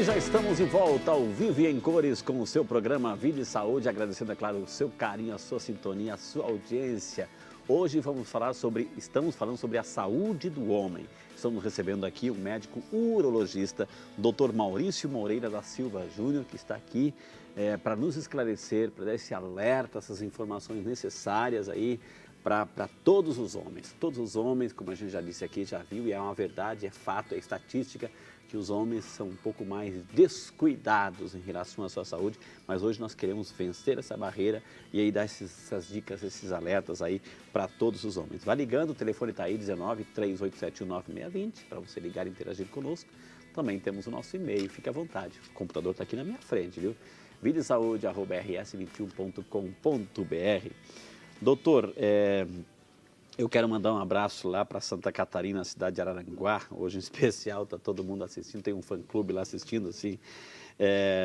E já estamos de volta ao vivo e em cores com o seu programa Vida e Saúde, agradecendo, é claro, o seu carinho, a sua sintonia, a sua audiência. Hoje estamos falando sobre a saúde do homem. Estamos recebendo aqui o médico urologista, Dr. Maurício Moreira da Silva Júnior, que está aqui para nos esclarecer, para dar esse alerta, essas informações necessárias aí para todos os homens. Todos os homens, como a gente já disse aqui, já viu, e é uma verdade, é fato, é estatística, que os homens são um pouco mais descuidados em relação à sua saúde, mas hoje nós queremos vencer essa barreira e aí dar essas dicas, esses alertas aí para todos os homens. Vá ligando, o telefone está aí, 19-3871-9620, para você ligar e interagir conosco. Também temos o nosso e-mail, fique à vontade, o computador está aqui na minha frente, viu? videsaude@rs21.com.br. Doutor, eu quero mandar um abraço lá para Santa Catarina, cidade de Araranguá. Hoje em especial, está todo mundo assistindo, tem um fã-clube lá assistindo, assim.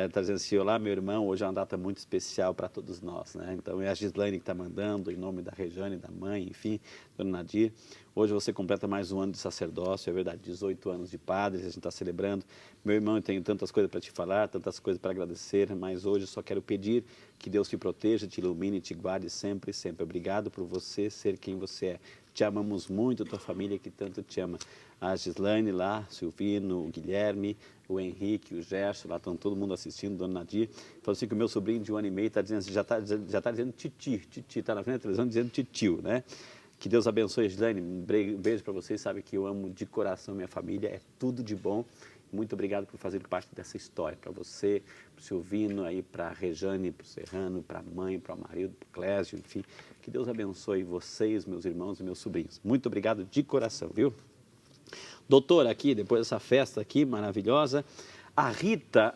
Está dizendo assim, olá meu irmão, hoje é uma data muito especial para todos nós, né? Então é a Gislaine que está mandando, em nome da Rejane, da mãe, enfim, dona Nadir. Hoje você completa mais um ano de sacerdócio, é verdade, 18 anos de padre, a gente está celebrando. Meu irmão, eu tenho tantas coisas para te falar, tantas coisas para agradecer, mas hoje eu só quero pedir que Deus te proteja, te ilumine, te guarde sempre, sempre. Obrigado por você ser quem você é. Te amamos muito, tua família que tanto te ama. A Gislaine lá, Silvino, o Guilherme, o Henrique, o Gerson, lá estão todo mundo assistindo, dona Nadir. Falou assim que o meu sobrinho de 1 ano e meio está dizendo, já está dizendo titi, está na frente da televisão dizendo titio, né? Que Deus abençoe, Gislaine, um beijo para vocês, sabe que eu amo de coração minha família, é tudo de bom. Muito obrigado por fazer parte dessa história, para você, para o Silvino, aí, para a Rejane, para o Serrano, para a mãe, para o marido, para o Clésio, enfim. Que Deus abençoe vocês, meus irmãos e meus sobrinhos. Muito obrigado de coração, viu? Doutor, aqui, depois dessa festa aqui maravilhosa, a Rita,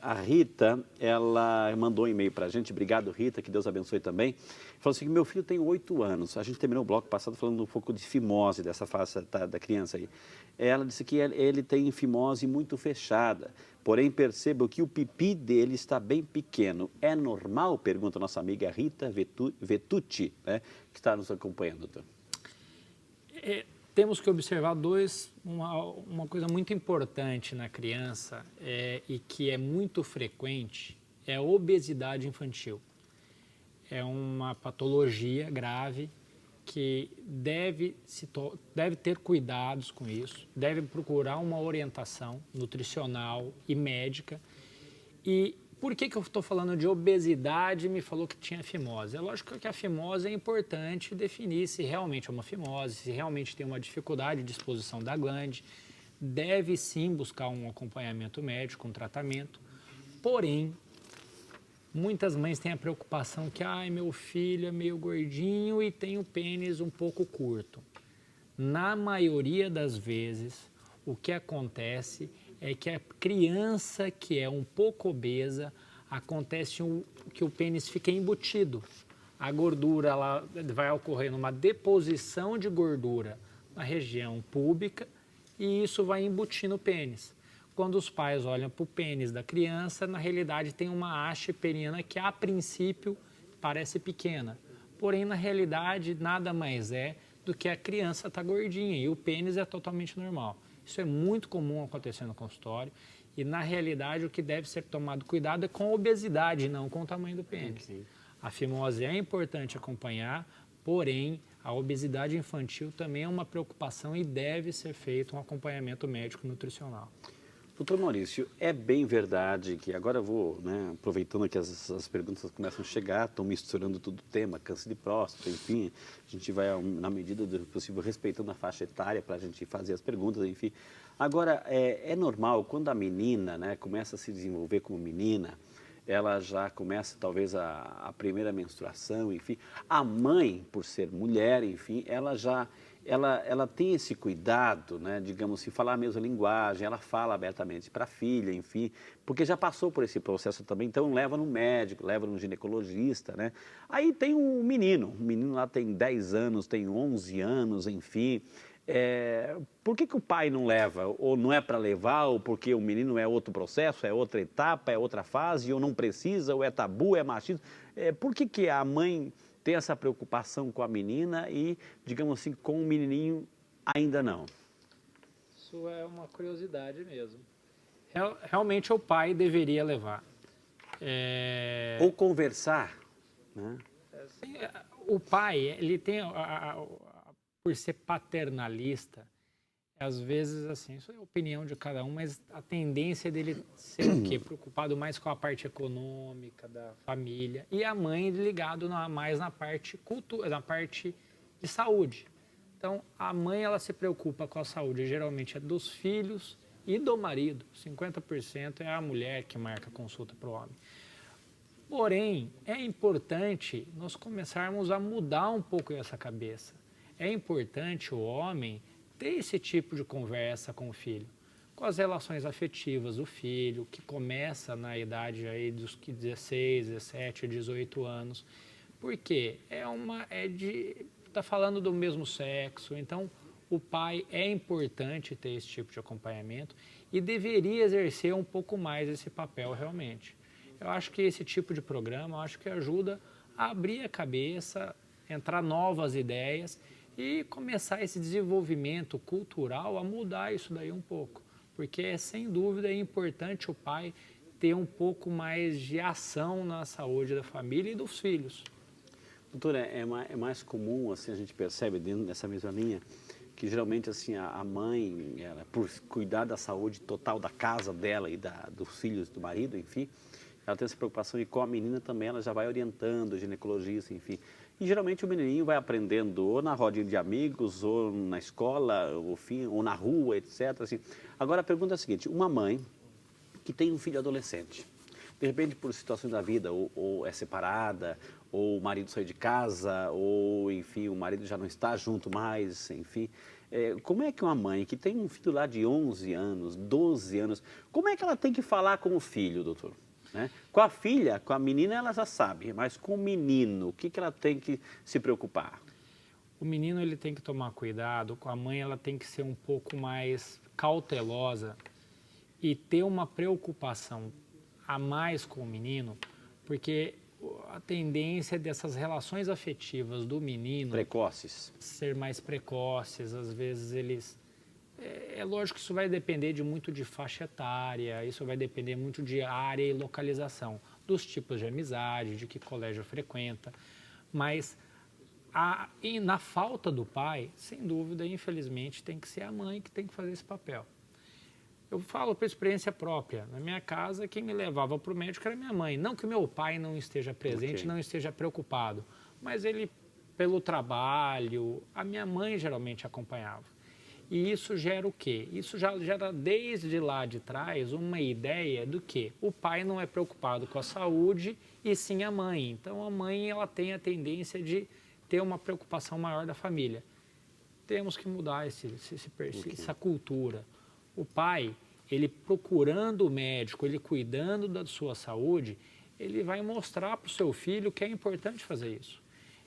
ela mandou um e-mail para a gente, obrigado Rita, que Deus abençoe também. Falou assim que meu filho tem 8 anos, a gente terminou o bloco passado falando um pouco de fimose, dessa fase da criança aí. Ela disse que ele tem fimose muito fechada, porém percebo que o pipi dele está bem pequeno. É normal? Pergunta a nossa amiga Rita Vetucci, né, que está nos acompanhando, doutor. Temos que observar uma coisa muito importante na criança e que é muito frequente, é a obesidade infantil. É uma patologia grave que deve ter cuidados com isso, deve procurar uma orientação nutricional e médica. E por que eu estou falando de obesidade e me falou que tinha fimose? É lógico que a fimose é importante definir se realmente é uma fimose, se realmente tem uma dificuldade de exposição da glande. Deve sim buscar um acompanhamento médico, um tratamento. Porém, muitas mães têm a preocupação que meu filho é meio gordinho e tem o pênis um pouco curto. Na maioria das vezes, o que acontece é que a criança que é um pouco obesa, acontece que o pênis fica embutido. A gordura ela vai ocorrer numa deposição de gordura na região púbica e isso vai embutir no pênis. Quando os pais olham para o pênis da criança, na realidade tem uma haste peniana que a princípio parece pequena. Porém, na realidade, nada mais é do que a criança está gordinha e o pênis é totalmente normal. Isso é muito comum acontecer no consultório e, na realidade, o que deve ser tomado cuidado é com a obesidade, não com o tamanho do pênis. Sim. A fimose é importante acompanhar, porém, a obesidade infantil também é uma preocupação e deve ser feito um acompanhamento médico nutricional. Doutor Maurício, é bem verdade que agora eu vou, né, aproveitando que as perguntas começam a chegar, estão misturando todo o tema, câncer de próstata, enfim, a gente vai, na medida do possível, respeitando a faixa etária para a gente fazer as perguntas, enfim. Agora, é normal, quando a menina, né, começa a se desenvolver como menina, ela já começa talvez a primeira menstruação, enfim, a mãe, por ser mulher, enfim, ela tem esse cuidado, né, digamos, se falar a mesma linguagem, ela fala abertamente para a filha, enfim, porque já passou por esse processo também, então leva no médico, leva no ginecologista, né. Aí tem o menino lá tem 10 anos, tem 11 anos, enfim, por que o pai não leva? Ou não é para levar, ou porque o menino é outro processo, é outra etapa, é outra fase, ou não precisa, ou é tabu, é machismo. Por que a mãe tem essa preocupação com a menina e, digamos assim, com o menininho ainda não? Isso é uma curiosidade mesmo. Realmente o pai deveria levar. Ou conversar, né? O pai, ele tem, por ser paternalista, às vezes, assim, isso é a opinião de cada um, mas a tendência dele ser o quê? Preocupado mais com a parte econômica da família. E a mãe ligado mais na parte na parte de saúde. Então, a mãe, ela se preocupa com a saúde, geralmente é dos filhos e do marido. 50% é a mulher que marca a consulta para o homem. Porém, é importante nós começarmos a mudar um pouco essa cabeça. É importante o homem ter esse tipo de conversa com o filho, com as relações afetivas do filho, que começa na idade aí dos 16, 17, 18 anos. Porque tá falando do mesmo sexo, então o pai é importante ter esse tipo de acompanhamento e deveria exercer um pouco mais esse papel realmente. Eu acho que esse tipo de programa, acho que ajuda a abrir a cabeça, entrar novas ideias e começar esse desenvolvimento cultural a mudar isso daí um pouco. Porque, sem dúvida, é importante o pai ter um pouco mais de ação na saúde da família e dos filhos. Doutora, é mais comum, assim, a gente percebe dentro dessa mesma linha, que geralmente assim a mãe, ela, por cuidar da saúde total da casa dela e dos filhos, do marido, enfim, ela tem essa preocupação e com a menina também ela já vai orientando, ginecologista, enfim. E geralmente o menininho vai aprendendo ou na rodinha de amigos, ou na escola, ou na rua, etc. Assim. Agora a pergunta é a seguinte, uma mãe que tem um filho adolescente, de repente por situações da vida, ou é separada, ou o marido saiu de casa, ou enfim, o marido já não está junto mais, enfim. Como é que uma mãe que tem um filho lá de 11 anos, 12 anos, como é que ela tem que falar com o filho, doutor? Né? Com a filha, com a menina ela já sabe, mas com o menino, o que ela tem que se preocupar? O menino ele tem que tomar cuidado, com a mãe ela tem que ser um pouco mais cautelosa e ter uma preocupação a mais com o menino, porque a tendência dessas relações afetivas do menino precoces, ser mais precoces, às vezes eles lógico que isso vai depender muito de faixa etária, isso vai depender muito de área e localização, dos tipos de amizade, de que colégio frequenta, mas na falta do pai, sem dúvida, infelizmente, tem que ser a mãe que tem que fazer esse papel. Eu falo por experiência própria. Na minha casa, quem me levava para o médico era minha mãe. Não que meu pai não esteja presente, okay, não esteja preocupado, mas ele, pelo trabalho, a minha mãe geralmente acompanhava. E isso gera o quê? Isso já gera desde lá de trás uma ideia do que o pai não é preocupado com a saúde e sim a mãe. Então a mãe ela tem a tendência de ter uma preocupação maior da família. Temos que mudar essa cultura. O pai, ele procurando o médico, ele cuidando da sua saúde, ele vai mostrar para o seu filho que é importante fazer isso.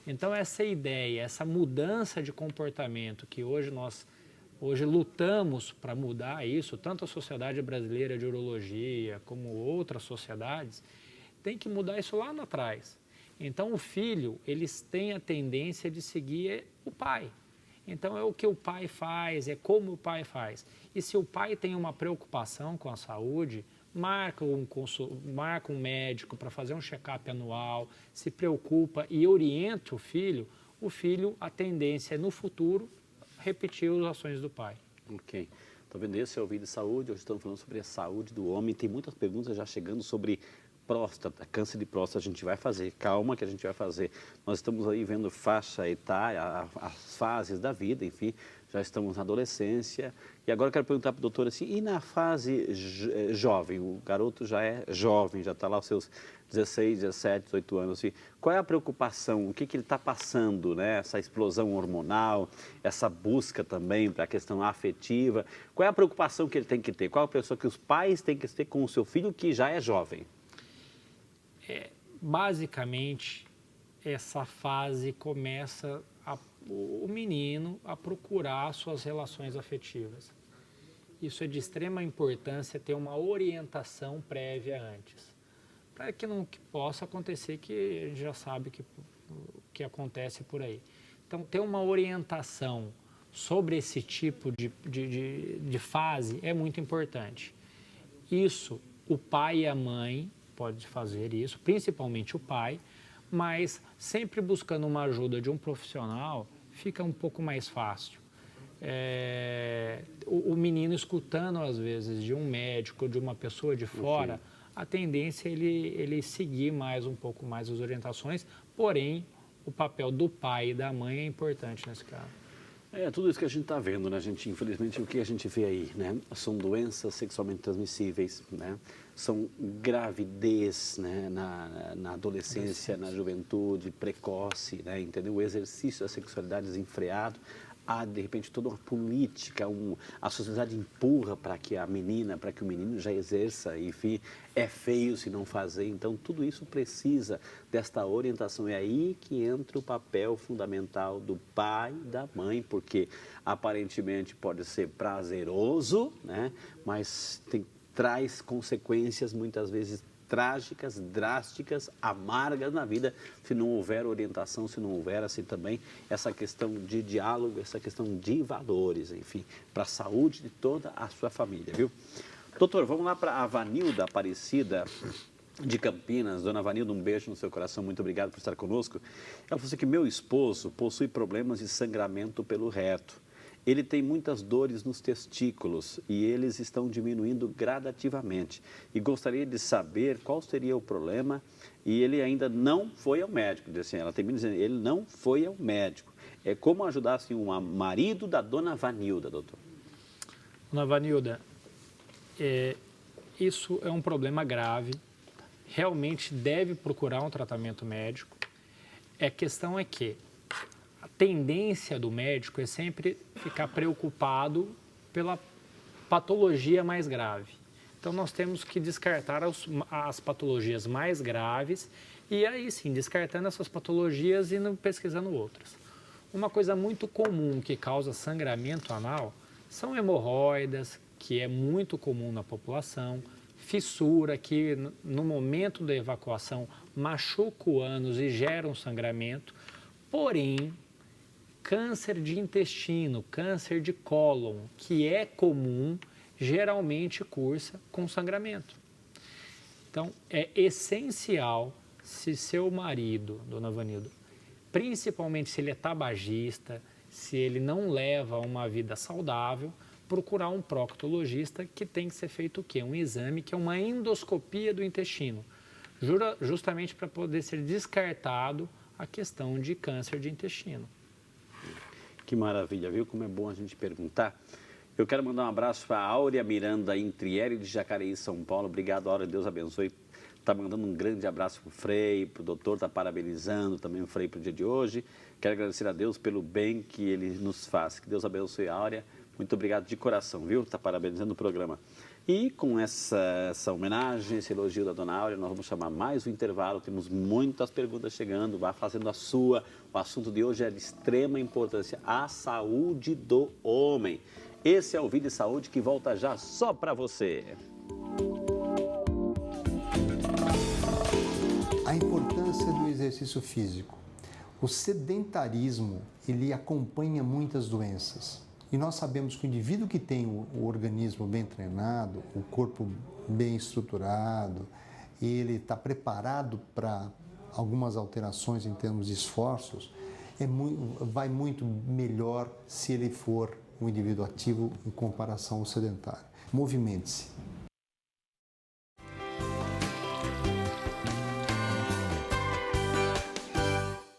Então essa ideia, essa mudança de comportamento que hoje lutamos para mudar isso, tanto a Sociedade Brasileira de Urologia como outras sociedades, tem que mudar isso lá atrás. Então o filho, eles têm a tendência de seguir o pai. Então é o que o pai faz, é como o pai faz. E se o pai tem uma preocupação com a saúde, marca um médico para fazer um check-up anual, se preocupa e orienta o filho, a tendência é no futuro repetir as ações do pai. Ok. Estou vendo esse é o Vida e Saúde, hoje estamos falando sobre a saúde do homem. Tem muitas perguntas já chegando sobre próstata, câncer de próstata. A gente vai fazer, calma que a gente vai fazer. Nós estamos aí vendo faixa etária, as fases da vida, enfim, já estamos na adolescência. E agora eu quero perguntar para o doutor assim, e na fase jovem, o garoto já é jovem, já está lá aos seus 16, 17, 18 anos, assim, qual é a preocupação, o que ele está passando, né? Essa explosão hormonal, essa busca também para a questão afetiva, qual é a preocupação que ele tem que ter? Qual é a pessoa que os pais têm que ter com o seu filho que já é jovem? Basicamente, essa fase começa o menino a procurar suas relações afetivas. Isso é de extrema importância ter uma orientação prévia antes, para que não possa acontecer que a gente já sabe que acontece por aí. Então, ter uma orientação sobre esse tipo de fase é muito importante. Isso, o pai e a mãe podem fazer isso, principalmente o pai, mas sempre buscando uma ajuda de um profissional, fica um pouco mais fácil. O menino escutando, às vezes, de um médico, de uma pessoa de fora, a tendência é ele seguir um pouco mais as orientações, porém, o papel do pai e da mãe é importante nesse caso. Tudo isso que a gente está vendo, né, gente? Infelizmente, o que a gente vê aí, né? São doenças sexualmente transmissíveis, né? São gravidez, né? Na adolescência, na juventude, precoce, né? Entendeu? O exercício da sexualidade desenfreado. Há, de repente, toda uma política, a sociedade empurra para que a menina, para que o menino já exerça, enfim, é feio se não fazer. Então, tudo isso precisa desta orientação. É aí que entra o papel fundamental do pai e da mãe, porque aparentemente pode ser prazeroso, né? Mas traz consequências muitas vezes trágicas, drásticas, amargas na vida, se não houver orientação, se não houver assim também essa questão de diálogo, essa questão de valores, enfim, para a saúde de toda a sua família, viu? Doutor, vamos lá para a Vanilda Aparecida de Campinas. Dona Vanilda, um beijo no seu coração, muito obrigado por estar conosco. Ela falou assim que meu esposo possui problemas de sangramento pelo reto. Ele tem muitas dores nos testículos e eles estão diminuindo gradativamente. E gostaria de saber qual seria o problema e ele ainda não foi ao médico. Assim, ela termina dizendo, ele não foi ao médico. É como ajudar assim, um marido da Dona Vanilda, doutor? Dona Vanilda, isso é um problema grave. Realmente deve procurar um tratamento médico. A questão é que a tendência do médico é sempre ficar preocupado pela patologia mais grave. Então, nós temos que descartar as patologias mais graves e aí sim, descartando essas patologias e pesquisando outras. Uma coisa muito comum que causa sangramento anal são hemorroidas, que é muito comum na população, fissura, que no momento da evacuação machuca o ânus e gera um sangramento, porém, câncer de intestino, câncer de cólon, que é comum, geralmente cursa com sangramento. Então, é essencial, se seu marido, Dona Vanilda, principalmente se ele é tabagista, se ele não leva uma vida saudável, procurar um proctologista, que tem que ser feito o quê? Um exame que é uma endoscopia do intestino, justamente para poder ser descartado a questão de câncer de intestino. Que maravilha, viu? Como é bom a gente perguntar. Eu quero mandar um abraço para a Áurea Miranda Intrieri de Jacareí, São Paulo. Obrigado, Áurea, Deus abençoe. Está mandando um grande abraço para o Frei, para o doutor, está parabenizando também o Frei para o dia de hoje. Quero agradecer a Deus pelo bem que ele nos faz. Que Deus abençoe a Áurea. Muito obrigado de coração, viu? Está parabenizando o programa. E com essa homenagem, esse elogio da Dona Áurea, nós vamos chamar mais um intervalo. Temos muitas perguntas chegando, vá fazendo a sua. O assunto de hoje é de extrema importância, a saúde do homem. Esse é o Vida e Saúde que volta já só para você. A importância do exercício físico. O sedentarismo, ele acompanha muitas doenças. E nós sabemos que o indivíduo que tem o organismo bem treinado, o corpo bem estruturado, ele está preparado para algumas alterações em termos de esforços, vai muito melhor se ele for um indivíduo ativo em comparação ao sedentário. Movimente-se.